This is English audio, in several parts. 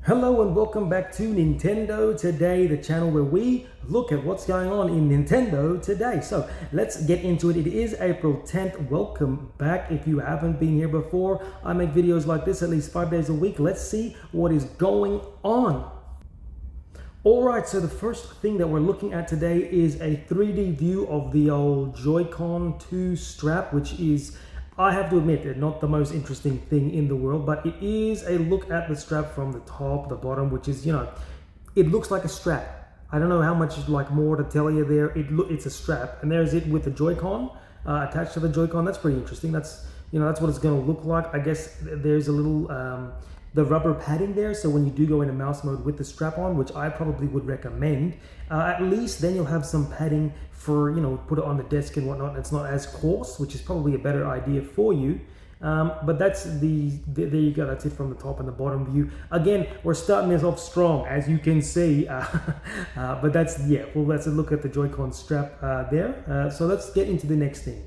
Hello and welcome back to Nintendo Today, the channel where we look at what's going on in Nintendo today. So let's get into it. It is April 10th. Welcome back. If you haven't been here before, I make videos like this at least 5 days a week. Let's see what is going on. Alright, so the first thing that we're looking at today is a 3D view of the old Joy-Con 2 strap, which is, I have to admit, not the most interesting thing in the world, but it is a look at the strap from the top, the bottom, which is, it looks like a strap. I don't know how much more to tell you there. It's a strap, and there's it with the Joy-Con attached to the Joy-Con. That's pretty interesting. That's what it's going to look like. I guess there's a little the rubber padding there, so when you do go into mouse mode with the strap on, which I probably would recommend, at least then you'll have some padding for, put it on the desk and whatnot. It's not as coarse, which is probably a better idea for you. But that's there you go. That's it from the top and the bottom view. Again, we're starting this off strong, as you can see. But that's a look at the Joy-Con strap there. So let's get into the next thing.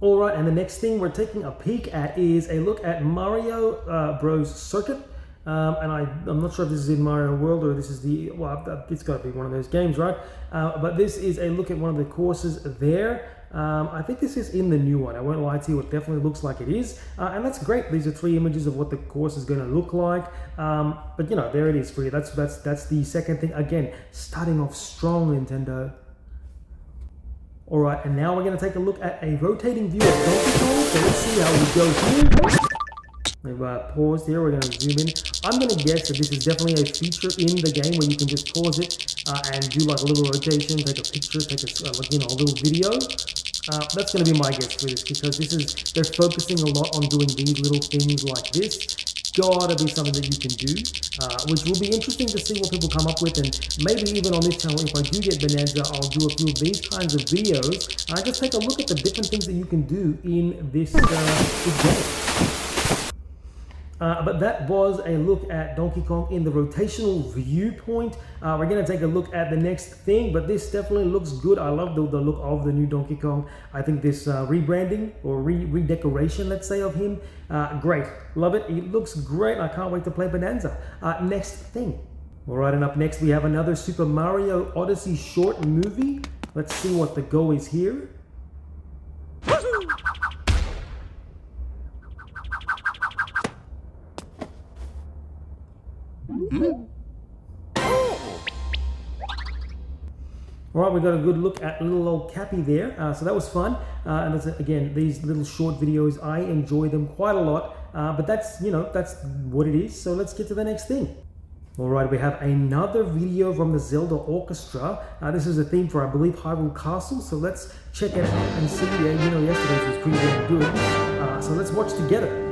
Alright, and the next thing we're taking a peek at is a look at Mario Bros. Circuit. And I'm not sure if this is in Mario World or this is it's got to be one of those games, right? But this is a look at one of the courses there. I think this is in the new one. I won't lie to you, it definitely looks like it is. And that's great. These are 3 images of what the course is going to look like. But there it is for you. That's the second thing. Again, starting off strong, Nintendo. Alright, and now we're going to take a look at a rotating view of Donkey Kong. So let's see how we go here. We've paused here, we're going to zoom in. I'm going to guess that this is definitely a feature in the game where you can just pause it and do like a little rotation, take a picture, take a little video. That's going to be my guess for this, because they're focusing a lot on doing these little things like this. Gotta be something that you can do, which will be interesting to see what people come up with, and maybe even on this channel, if I do get Bonanza, I'll do a few of these kinds of videos. Just take a look at the different things that you can do in this game. But that was a look at Donkey Kong in the rotational viewpoint. We're going to take a look at the next thing, but this definitely looks good. I love the look of the new Donkey Kong. I think this rebranding or redecoration, let's say, of him, great. Love it. It looks great. I can't wait to play Bonanza. Next thing. All right, and up next we have another Super Mario Odyssey short movie. Let's see what the go is here. Alright, we got a good look at little old Cappy there, so that was fun. And again, these little short videos, I enjoy them quite a lot, but that's what it is. So let's get to the next thing. Alright, we have another video from the Zelda Orchestra. This is a theme for, I believe, Hyrule Castle, so let's check it out and see. Yesterday's was pretty damn good, so let's watch together.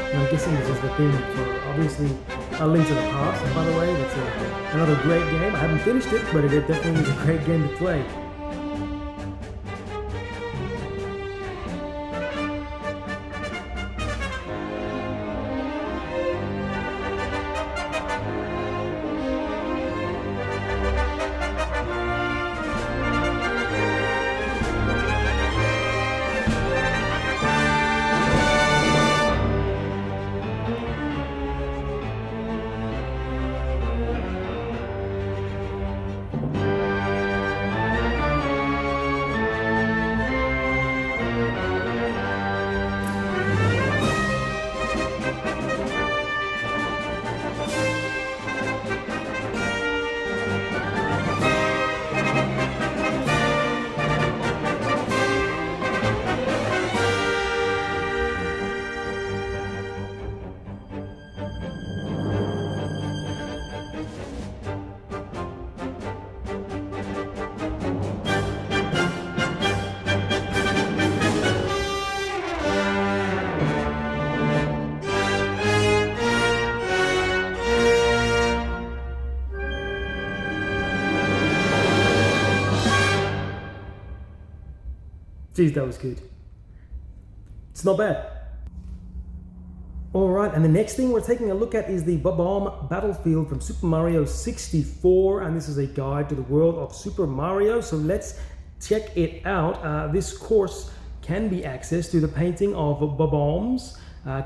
I'm guessing this is the theme for, obviously, A Link to the Past. By the way, that's another great game. I haven't finished it, but it definitely is a great game to play. Geez, that was good. It's not bad. All right, and the next thing we're taking a look at is the Bob-omb Battlefield from Super Mario 64, and this is a guide to the world of Super Mario, so let's check it out. This course can be accessed through the painting of Bob-ombs.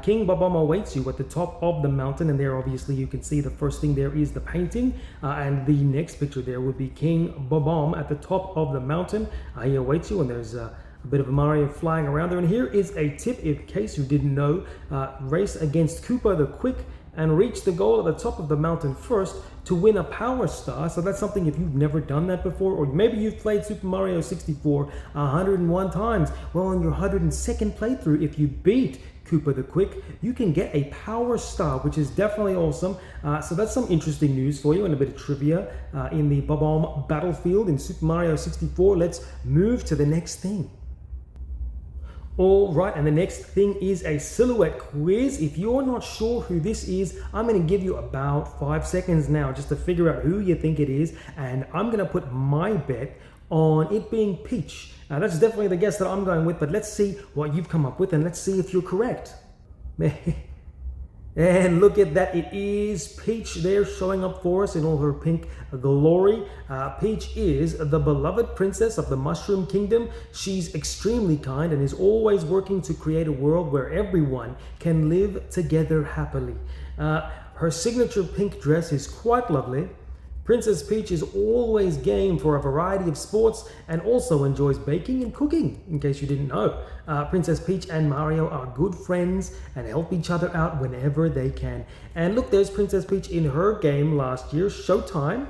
King Bob-omb awaits you at the top of the mountain, and there obviously you can see the first thing there is the painting, and the next picture there would be King Bob-omb at the top of the mountain. He awaits you, and there's a bit of a Mario flying around there. And here is a tip in case you didn't know. Race against Koopa the Quick and reach the goal at the top of the mountain first to win a Power Star. So that's something if you've never done that before, or maybe you've played Super Mario 64 101 times. Well, on your 102nd playthrough, if you beat Koopa the Quick, you can get a Power Star, which is definitely awesome. So that's some interesting news for you and a bit of trivia in the Bob-omb Battlefield in Super Mario 64. Let's move to the next thing. All right, and the next thing is a silhouette quiz. If you're not sure who this is, I'm going to give you about 5 seconds now just to figure out who you think it is, and I'm going to put my bet on it being Peach. Now, that's definitely the guess that I'm going with, but let's see what you've come up with, and let's see if you're correct. And look at that, it is Peach there showing up for us in all her pink glory. Peach is the beloved princess of the Mushroom Kingdom. She's extremely kind and is always working to create a world where everyone can live together happily. Her signature pink dress is quite lovely. Princess Peach is always game for a variety of sports and also enjoys baking and cooking, in case you didn't know. Princess Peach and Mario are good friends and help each other out whenever they can. And look, there's Princess Peach in her game last year, Showtime.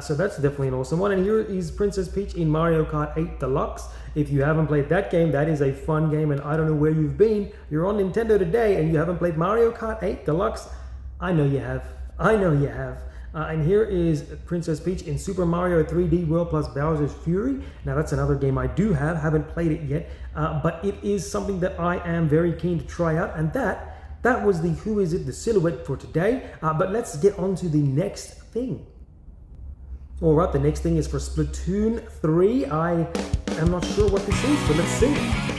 So that's definitely an awesome one. And here is Princess Peach in Mario Kart 8 Deluxe. If you haven't played that game, that is a fun game, and I don't know where you've been. You're on Nintendo today and you haven't played Mario Kart 8 Deluxe. I know you have. I know you have. And here is Princess Peach in Super Mario 3D World plus Bowser's Fury. Now that's another game I do have, haven't played it yet, but it is something that I am very keen to try out. And that was the Who Is It, the silhouette for today. But let's get on to the next thing. All right, the next thing is for Splatoon 3. I am not sure what this is, but let's see.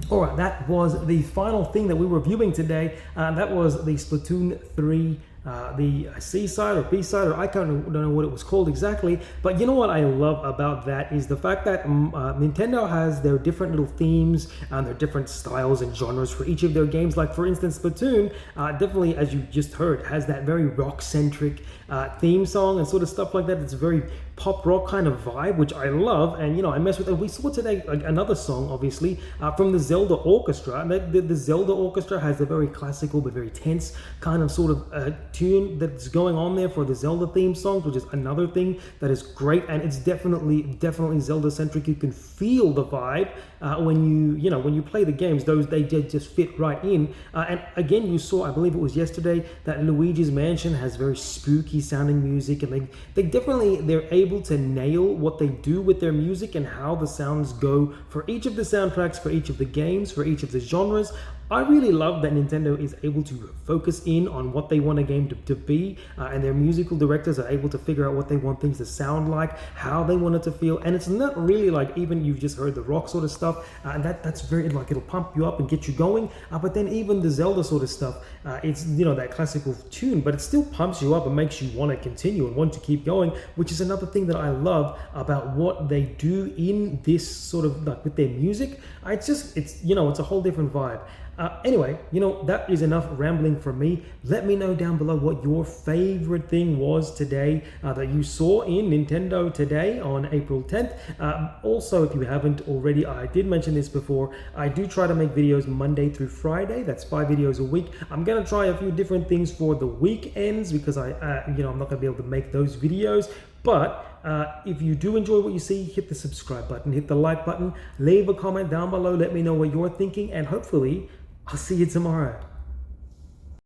All right, that was the final thing that we were viewing today. That was the Splatoon 3 the C side or B side, or I don't know what it was called exactly. But you know what I love about that is the fact that Nintendo has their different little themes and their different styles and genres for each of their games. Like for instance, Splatoon, definitely, as you just heard, has that very rock-centric theme song and sort of stuff like that. It's very pop rock kind of vibe, which I love. And I mess with it. We saw today another song, obviously, from the Zelda Orchestra. And the Zelda Orchestra has a very classical but very tense kind of sort of tune that's going on there for the Zelda theme songs, which is another thing that is great. And it's definitely Zelda centric. You can feel the vibe when you play the games. They just fit right in. And again, you saw, I believe it was yesterday, that Luigi's Mansion has very spooky sounding music, and they're able to nail what they do with their music and how the sounds go for each of the soundtracks, for each of the games, for each of the genres. I really love that Nintendo is able to focus in on what they want a game to be, and their musical directors are able to figure out what they want things to sound like, how they want it to feel. And it's not really like, even you've just heard the rock sort of stuff, and that's very like, it'll pump you up and get you going. But then even the Zelda sort of stuff, it's that classical tune, but it still pumps you up and makes you want to continue and want to keep going, which is another thing that I love about what they do in this sort of like with their music. It's a whole different vibe. Anyway, that is enough rambling from me. Let me know down below what your favorite thing was today that you saw in Nintendo today on April 10th. Also, if you haven't already, I did mention this before, I do try to make videos Monday through Friday. That's 5 videos a week. I'm going to try a few different things for the weekends because I'm not going to be able to make those videos. But if you do enjoy what you see, hit the subscribe button, hit the like button, leave a comment down below, let me know what you're thinking, and hopefully I'll see you tomorrow.